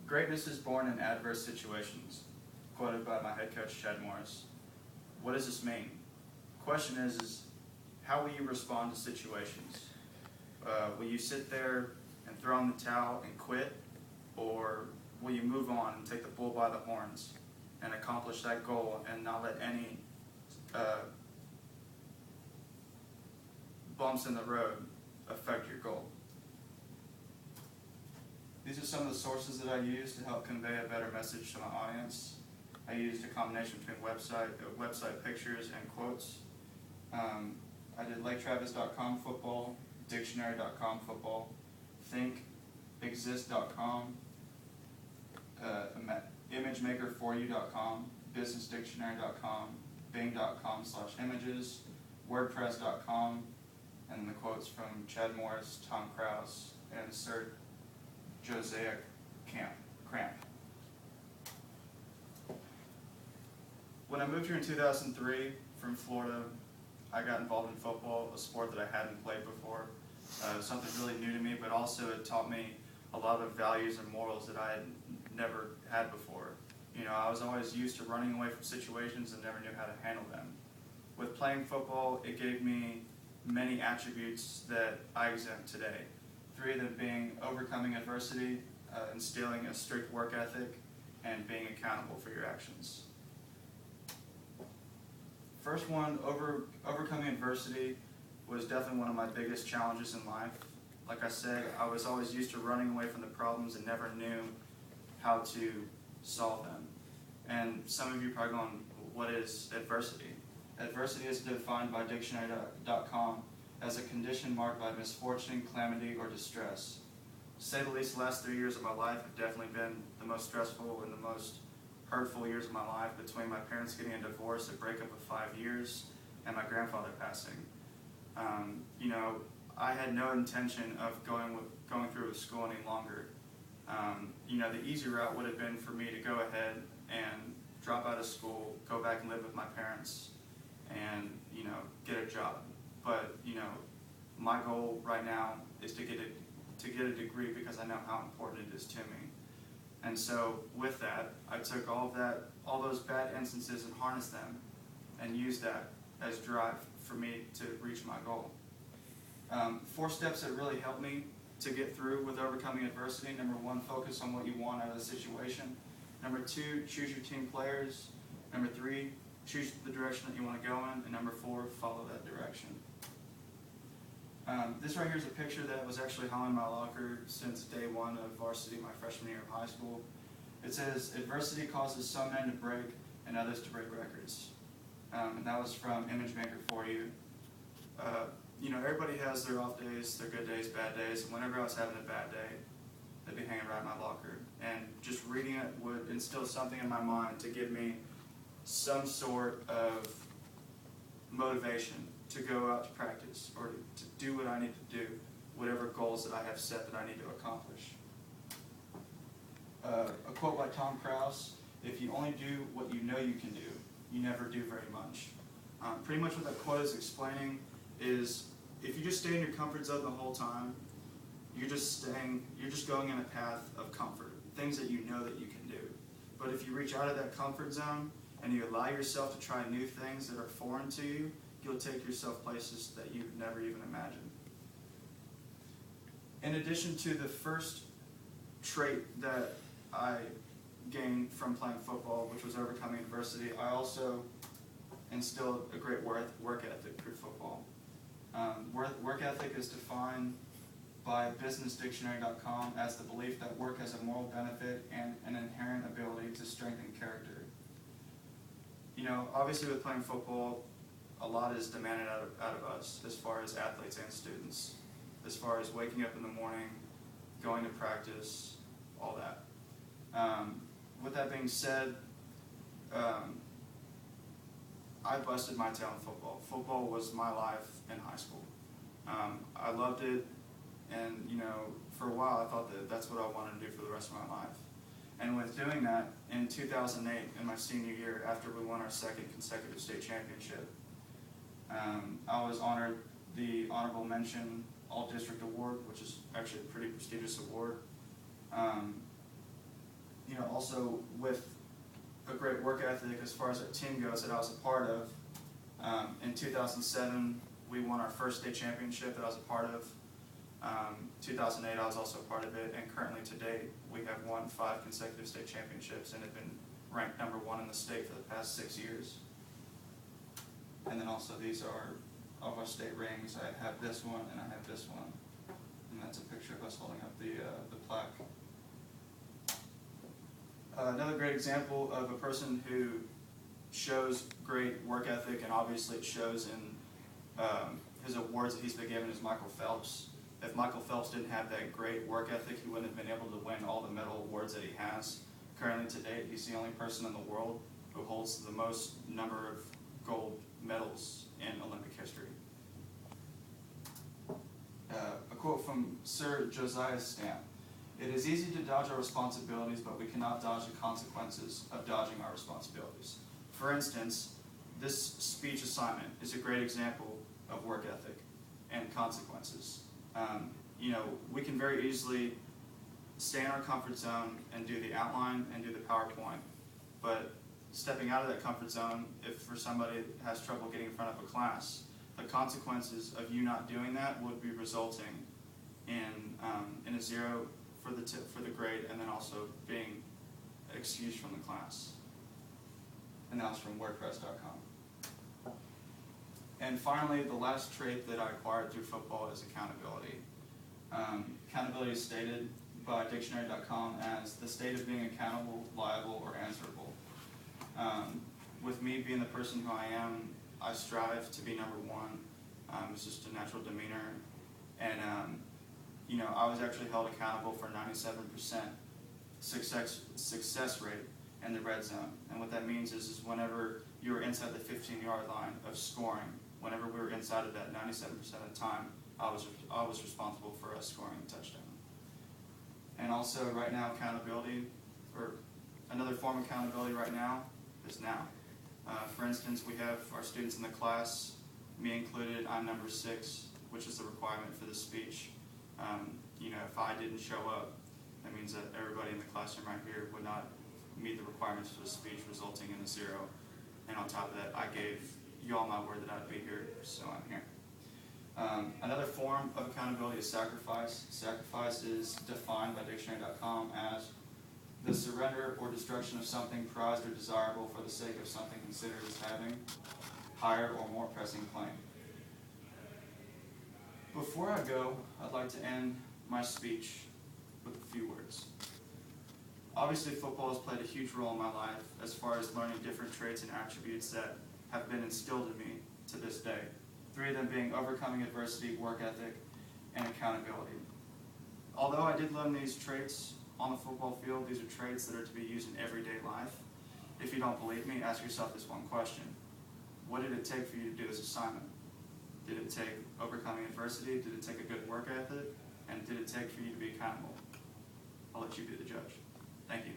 Greatness is born in adverse situations, quoted by my head coach, Chad Morris. What does this mean? Question is how will you respond to situations? Will you sit there and throw in the towel and quit? Or will you move on and take the bull by the horns and accomplish that goal and not let any bumps in the road affect your goal? These are some of the sources that I use to help convey a better message to my audience. I used a combination between website pictures and quotes. I did LakeTravis.com football, Dictionary.com football, ThinkExist.com, ImageMakerForYou.com, BusinessDictionary.com, Bing.com/images, WordPress.com, and the quotes from Chad Morris, Tom Krause, and Sir Josiah Cramp. When I moved here in 2003 from Florida, I got involved in football, a sport that I hadn't played before. Something really new to me, but also it taught me a lot of values and morals that I had never had before. You know, I was always used to running away from situations and never knew how to handle them. With playing football, it gave me many attributes that I exempt today. 3 of them being overcoming adversity, instilling a strict work ethic, and being accountable for your actions. First one, overcoming adversity, was definitely one of my biggest challenges in life. Like I said, I was always used to running away from the problems and never knew how to solve them. And some of you are probably going, what is adversity? Adversity is defined by Dictionary.com as a condition marked by misfortune, calamity, or distress. To say the least, the last 3 years of my life have definitely been the most stressful and the most hurtful years of my life, between my parents getting a divorce, a breakup of 5 years, and my grandfather passing. You know, I had no intention of going through with school any longer. You know, the easy route would have been for me to go ahead and drop out of school, go back and live with my parents, and, you know, get a job. But, you know, my goal right now is to get a degree because I know how important it is to me. And so with that, I took all those bad instances and harnessed them and used that as drive for me to reach my goal. 4 steps that really helped me to get through with overcoming adversity. Number 1, focus on what you want out of the situation. Number 2, choose your team players. Number 3, choose the direction that you want to go in. And number 4, follow that direction. This right here is a picture that was actually hung in my locker since day 1 of varsity, my freshman year of high school. It says, adversity causes some men to break and others to break records. And that was from ImageMakerForYou. You know, everybody has their off days, their good days, bad days, and whenever I was having a bad day, they'd be hanging around my locker. And just reading it would instill something in my mind to give me some sort of motivation to go out to practice or to do what I need to do, whatever goals that I have set that I need to accomplish. A quote by Tom Krause, if you only do what you know you can do, you never do very much. Pretty much what that quote is explaining is if you just stay in your comfort zone the whole time, you're just going in a path of comfort, things that you know that you can do. But if you reach out of that comfort zone and you allow yourself to try new things that are foreign to you, you'll take yourself places that you've never even imagined. In addition to the first trait that I gained from playing football, which was overcoming adversity, I also instilled a great work ethic through football. Work ethic is defined by BusinessDictionary.com as the belief that work has a moral benefit and an inherent ability to strengthen character. You know, obviously with playing football, a lot is demanded out of us as far as athletes and students, as far as waking up in the morning, going to practice, all that. With that being said, I busted my tail in football. Football was my life in high school. I loved it, and you know, for a while I thought that that's what I wanted to do for the rest of my life. And with doing that, in 2008, in my senior year, after we won our 2nd consecutive state championship, I was honored the Honorable Mention All-District Award, which is actually a pretty prestigious award. Also with a great work ethic as far as our team goes that I was a part of. In 2007, we won our first state championship that I was a part of. 2008, I was also a part of it, and currently to date, we have won 5 consecutive state championships and have been ranked #1 in the state for the past 6 years. And then also these are of our state rings. I have this one and I have this one, and that's a picture of us holding up the plaque. Another great example of a person who shows great work ethic, and obviously it shows in his awards that he's been given, is Michael Phelps. If Michael Phelps didn't have that great work ethic, he wouldn't have been able to win all the medal awards that he has. Currently to date, he's the only person in the world who holds the most number of gold medals in Olympic history. A quote from Sir Josiah Stamp: "It is easy to dodge our responsibilities, but we cannot dodge the consequences of dodging our responsibilities." For instance, this speech assignment is a great example of work ethic and consequences. We can very easily stay in our comfort zone and do the outline and do the PowerPoint, but stepping out of that comfort zone, if for somebody that has trouble getting in front of a class, the consequences of you not doing that would be resulting in a 0 for the grade, and then also being excused from the class. And that was from WordPress.com. And finally, the last trait that I acquired through football is accountability. Accountability is stated by Dictionary.com as the state of being accountable, liable, or answerable. With me being the person who I am, I strive to be #1. It's just a natural demeanor. And, I was actually held accountable for 97% success rate in the red zone. And what that means is whenever you were inside the 15-yard line of scoring, whenever we were inside of that 97% of the time, I was responsible for us scoring a touchdown. And also right now, accountability, or another form of accountability right now, is now. For instance, we have our students in the class, me included. I'm number 6, which is the requirement for the speech. If I didn't show up, that means that everybody in the classroom right here would not meet the requirements for the speech, resulting in a 0. And on top of that, I gave you all my word that I'd be here, so I'm here. Another form of accountability is sacrifice. Sacrifice is defined by Dictionary.com as the surrender or destruction of something prized or desirable for the sake of something considered as having higher or more pressing claim. Before I go, I'd like to end my speech with a few words. Obviously, football has played a huge role in my life as far as learning different traits and attributes that have been instilled in me to this day. 3 of them being overcoming adversity, work ethic, and accountability. Although I did learn these traits on the football field, these are traits that are to be used in everyday life. If you don't believe me, ask yourself this one question: what did it take for you to do this assignment? Did it take overcoming adversity? Did it take a good work ethic? And did it take for you to be accountable? I'll let you be the judge. Thank you.